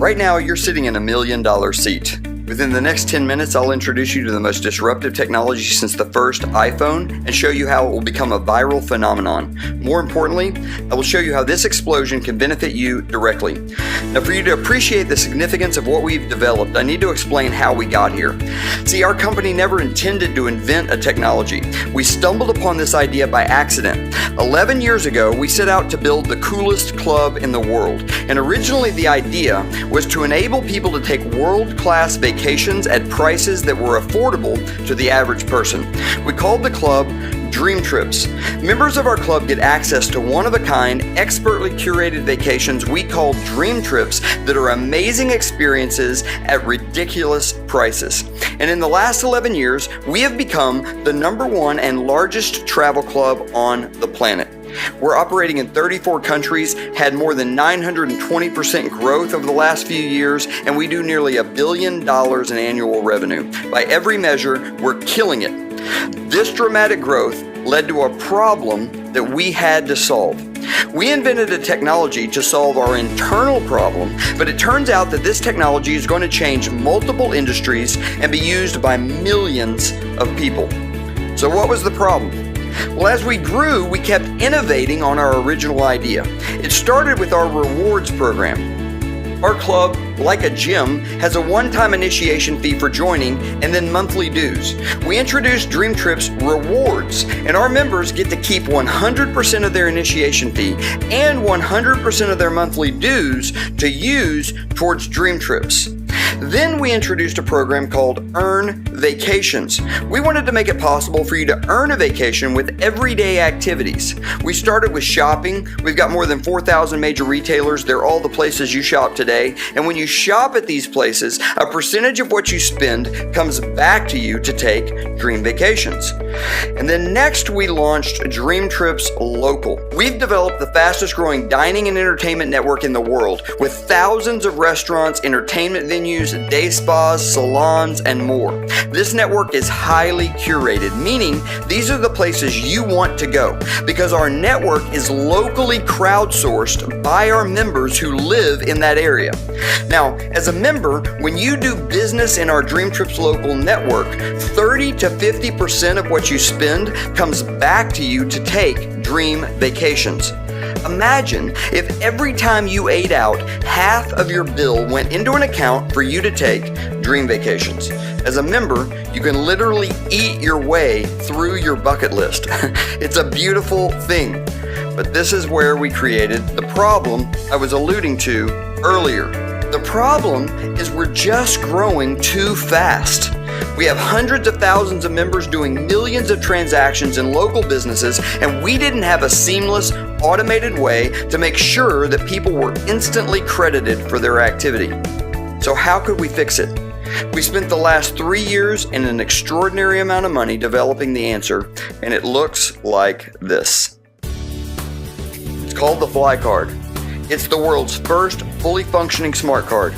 Right now, you're sitting in $1 million seat. Within the next 10 minutes, I'll introduce you to the most disruptive technology since the first iPhone and show you how it will become a viral phenomenon. More importantly, I will show you how this explosion can benefit you directly. Now, for you to appreciate the significance of what we've developed, I need to explain how we got here. See, our company never intended to invent a technology. We stumbled upon this idea by accident. 11 years ago, we set out to build the coolest club in the world. And originally, the idea was to enable people to take world-class vacations at prices that were affordable to the average person. We called the club Dream Trips. Members of our club get access to one-of-a-kind, expertly curated vacations we call Dream Trips that are amazing experiences at ridiculous prices. And in the last 11 years, we have become the #1 and largest travel club on the planet. We're operating in 34 countries, had more than 920% growth over the last few years, and we do nearly $1 billion in annual revenue. By every measure, we're killing it. This dramatic growth led to a problem that we had to solve. We invented a technology to solve our internal problem, but it turns out that this technology is going to change multiple industries and be used by millions of people. So what was the problem? Well, as we grew, we kept innovating on our original idea. It started with our rewards program. Our club, like a gym, has a one-time initiation fee for joining and then monthly dues. We introduced Dream Trips Rewards, and our members get to keep 100% of their initiation fee and 100% of their monthly dues to use towards Dream Trips. Then we introduced a program called Earn Vacations. We wanted to make it possible for you to earn a vacation with everyday activities. We started with shopping. We've got more than 4,000 major retailers. They're all the places you shop today. And when you shop at these places, a percentage of what you spend comes back to you to take dream vacations. And then next we launched Dream Trips Local. We've developed the fastest growing dining and entertainment network in the world with thousands of restaurants, entertainment venues, day spas, salons, and more. This network is highly curated, meaning these are the places you want to go because our network is locally crowdsourced by our members who live in that area. Now, as a member, when you do business in our Dream Trips Local network, 30 to 50% of what you spend comes back to you to take dream vacations. Imagine if every time you ate out, half of your bill went into an account for you to take dream vacations. As a member, you can literally eat your way through your bucket list. It's a beautiful thing. But this is where we created the problem I was alluding to earlier. The problem is we're just growing too fast. We have hundreds of thousands of members doing millions of transactions in local businesses, and we didn't have a seamless, automated way to make sure that people were instantly credited for their activity. So how could we fix it? We spent the last 3 years and an extraordinary amount of money developing the answer, and it looks like this. It's called the Flye card. It's the world's first fully functioning smart card.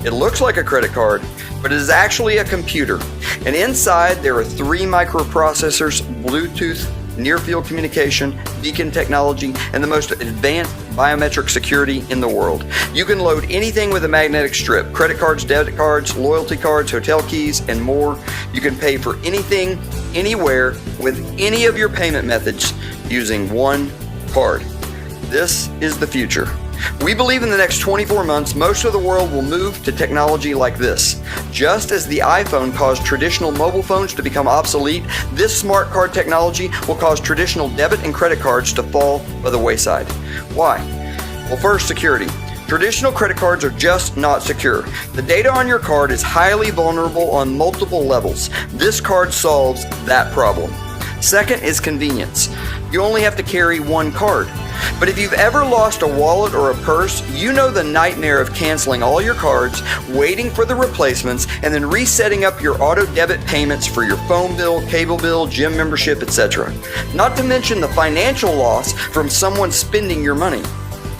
It looks like a credit card, but it is actually a computer. And inside there are 3 microprocessors, Bluetooth, near-field communication, beacon technology, and the most advanced biometric security in the world. You can load anything with a magnetic strip: credit cards, debit cards, loyalty cards, hotel keys, and more. You can pay for anything, anywhere, with any of your payment methods using one card. This is the future. We believe in the next 24 months, most of the world will move to technology like this. Just as the iPhone caused traditional mobile phones to become obsolete, this smart card technology will cause traditional debit and credit cards to fall by the wayside. Why? Well, first, security. Traditional credit cards are just not secure. The data on your card is highly vulnerable on multiple levels. This card solves that problem. Second is convenience. You only have to carry one card. But if you've ever lost a wallet or a purse, you know the nightmare of canceling all your cards, waiting for the replacements, and then resetting up your auto debit payments for your phone bill, cable bill, gym membership, etc. Not to mention the financial loss from someone spending your money.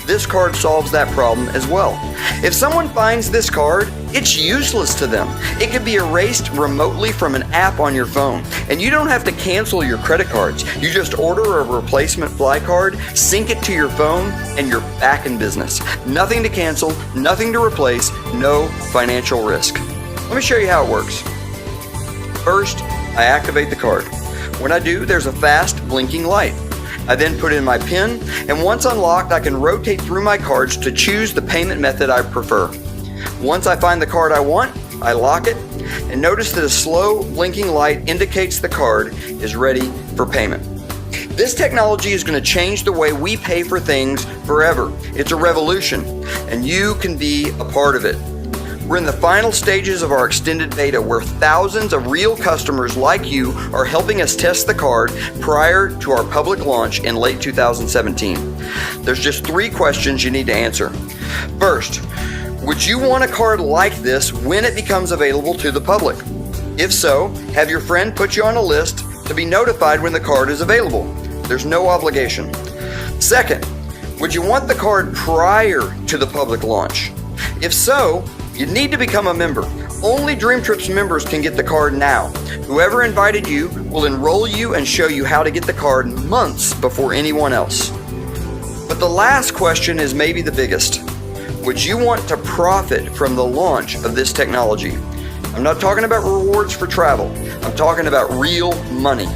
this card solves that problem as well. If someone finds this card, it's useless to them. It can be erased remotely from an app on your phone, and you don't have to cancel your credit cards. You just order a replacement Flye card, sync it to your phone, and you're back in business. Nothing to cancel, nothing to replace, no financial risk. Let me show you how it works. First, I activate the card. When I do, there's a fast blinking light. I then put in my PIN, and once unlocked, I can rotate through my cards to choose the payment method I prefer. Once I find the card I want, I lock it, and notice that a slow blinking light indicates the card is ready for payment. This technology is going to change the way we pay for things forever. It's a revolution, and you can be a part of it. We're in the final stages of our extended beta where thousands of real customers like you are helping us test the card prior to our public launch in late 2017. There's just 3 questions you need to answer. First, would you want a card like this when it becomes available to the public? If so, have your friend put you on a list to be notified when the card is available. There's no obligation. Second, would you want the card prior to the public launch? If so, you need to become a member. Only Dream Trips members can get the card now. Whoever invited you will enroll you and show you how to get the card months before anyone else. But the last question is maybe the biggest. Would you want to profit from the launch of this technology? I'm not talking about rewards for travel. I'm talking about real money.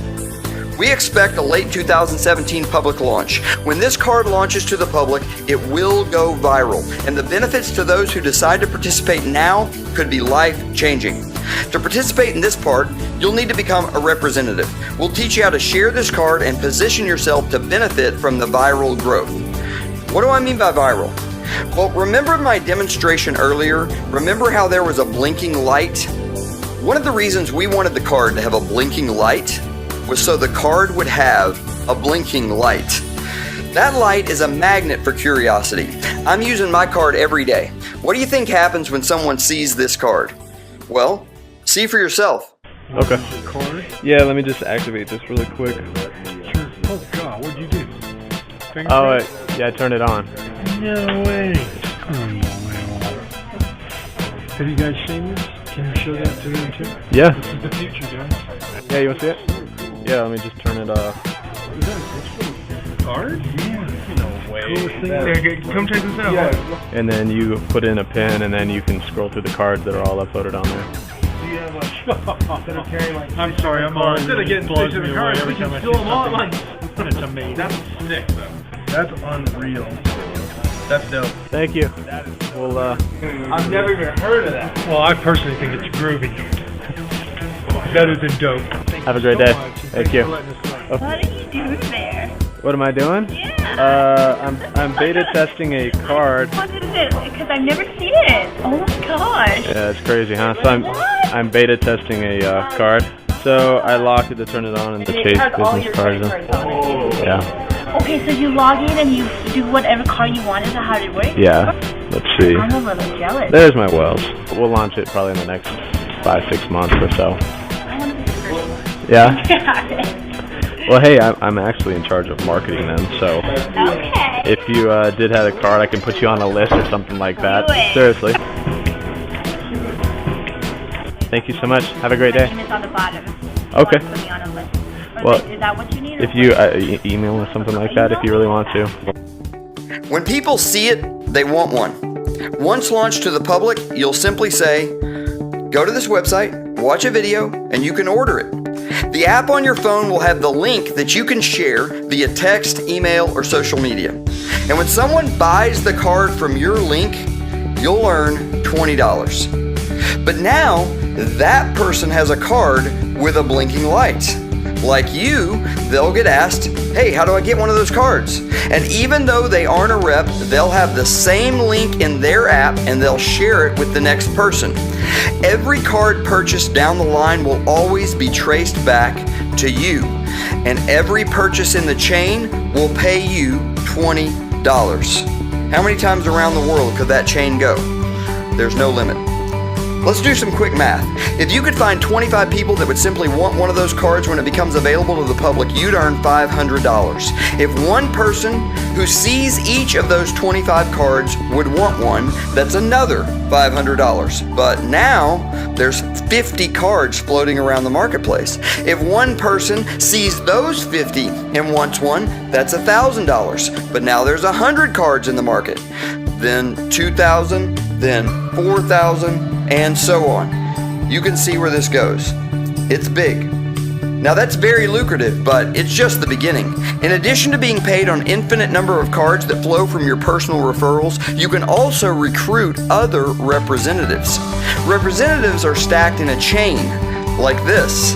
We expect a late 2017 public launch. When this card launches to the public, it will go viral, and the benefits to those who decide to participate now could be life-changing. To participate in this part, you'll need to become a representative. We'll teach you how to share this card and position yourself to benefit from the viral growth. What do I mean by viral? Well, remember my demonstration earlier? Remember how there was a blinking light? One of the reasons we wanted the card to have a blinking light was so the card would have a blinking light. That light is a magnet for curiosity. I'm using my card every day. What do you think happens when someone sees this card? Well, see for yourself. Okay. Yeah, let me just activate this really quick. Sure. Oh God, what'd you do? Yeah, I turned it on. No way. Have you guys seen this? Can you show that to them too? Yeah. This is the future, guys. Yeah, you want to see it? Yeah, let me just turn it off. Is that card? Yeah. No way. Coolest thing. Okay, come check this out. Yeah. And then you put in a pin, and then you can scroll through the cards that are all uploaded on there. Do you have instead of carrying like I'm sorry, I'm on. Instead of getting 6 different cards, we can fill them all at once. That's amazing. That's sick, though. That's unreal. That's dope. Thank you. Well, I've never even heard of that. Well, I personally think it's groovy. Better than dope. have a great day. Thank you. What are you doing there? What am I doing? Yeah. I'm beta testing a card. What is it? Because I've never seen it. Oh my gosh. Yeah, it's crazy, huh? So I'm beta testing a card. So I locked it to turn it on and the Chase business cards. Yeah. Okay, so you log in and you do whatever card you want. Is that how it works? Yeah. Let's see. I'm a little jealous. There's my Wells. We'll launch it probably in the next 5-6 months or so. I want to be the first one. Yeah? Well, hey, I'm actually in charge of marketing them, so Okay. if you did have a card, I can put you on a list or something like that. Do it. Seriously. Thank you so much. Have a great day. My name is on the bottom. Okay. Put me on a list. Well, is that what you need? if you email or something like that, if you really want to. When people see it, they want one. Once launched to the public, you'll simply say, go to this website, watch a video, and you can order it. The app on your phone will have the link that you can share via text, email, or social media. And when someone buys the card from your link, you'll earn $20. But now, that person has a card with a blinking light. Like you, they'll get asked, hey, how do I get one of those cards? And even though they aren't a rep, they'll have the same link in their app and they'll share it with the next person. Every card purchased down the line will always be traced back to you. And every purchase in the chain will pay you $20. How many times around the world could that chain go? There's no limit. Let's do some quick math. If you could find 25 people that would simply want one of those cards when it becomes available to the public, you'd earn $500. If one person who sees each of those 25 cards would want one, that's another $500. But now there's 50 cards floating around the marketplace. If one person sees those 50 and wants one, that's $1,000. But now there's 100 cards in the market. Then 2,000, then 4,000, and so on. You can see where this goes. It's big. Now that's very lucrative, but it's just the beginning. In addition to being paid on infinite number of cards that flow from your personal referrals, you can also recruit other representatives. Representatives are stacked in a chain, like this.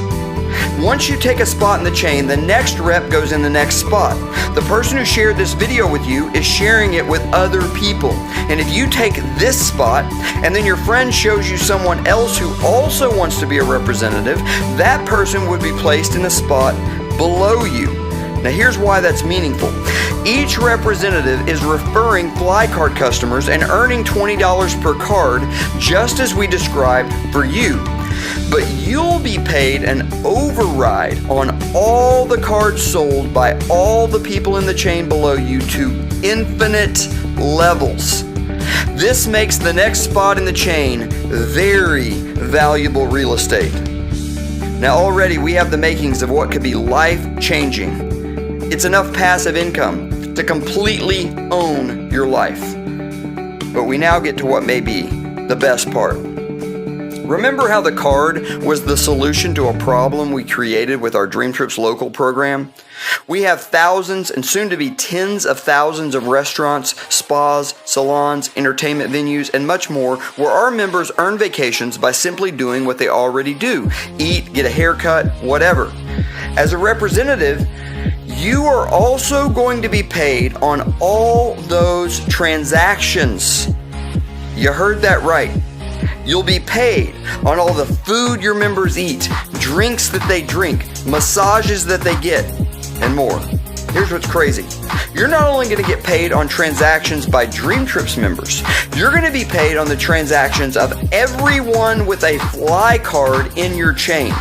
Once you take a spot in the chain, the next rep goes in the next spot. The person who shared this video with you is sharing it with other people. And if you take this spot, and then your friend shows you someone else who also wants to be a representative, that person would be placed in a spot below you. Now here's why that's meaningful. Each representative is referring Flye card customers and earning $20 per card, just as we described for you. But you'll be paid an override on all the cards sold by all the people in the chain below you to infinite levels. This makes the next spot in the chain very valuable real estate. Now already we have the makings of what could be life-changing. It's enough passive income to completely own your life. But we now get to what may be the best part. Remember how the card was the solution to a problem we created with our Dream Trips Local program? We have thousands and soon to be tens of thousands of restaurants, spas, salons, entertainment venues, and much more where our members earn vacations by simply doing what they already do: eat, get a haircut, whatever. As a representative, you are also going to be paid on all those transactions. You heard that right. You'll be paid on all the food your members eat, drinks that they drink, massages that they get, and more. Here's what's crazy. You're not only going to get paid on transactions by Dream Trips members, you're going to be paid on the transactions of everyone with a Flye card in your chain.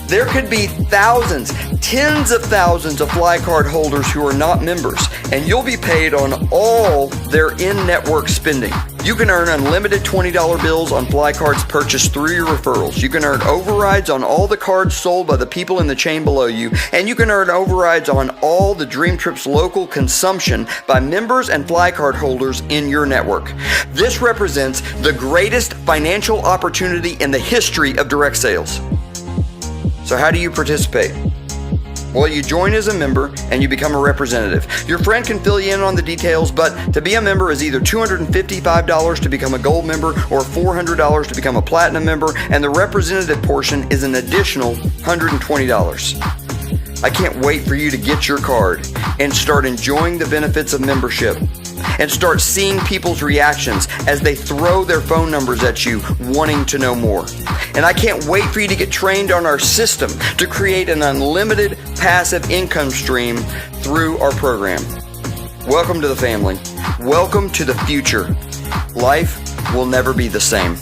There could be thousands, tens of thousands of Flye card holders who are not members, and you'll be paid on all their in-network spending. You can earn unlimited $20 bills on Flye cards purchased through your referrals. You can earn overrides on all the cards sold by the people in the chain below you, and you can earn overrides on all the Dream Trips Local consumption by members and Flye card holders in your network. This represents the greatest financial opportunity in the history of direct sales. So how do you participate? Well, you join as a member and you become a representative. Your friend can fill you in on the details, but to be a member is either $255 to become a gold member or $400 to become a platinum member, and the representative portion is an additional $120. I can't wait for you to get your card and start enjoying the benefits of membership and start seeing people's reactions as they throw their phone numbers at you wanting to know more. And I can't wait for you to get trained on our system to create an unlimited passive income stream through our program. Welcome to the family. Welcome to the future. Life will never be the same.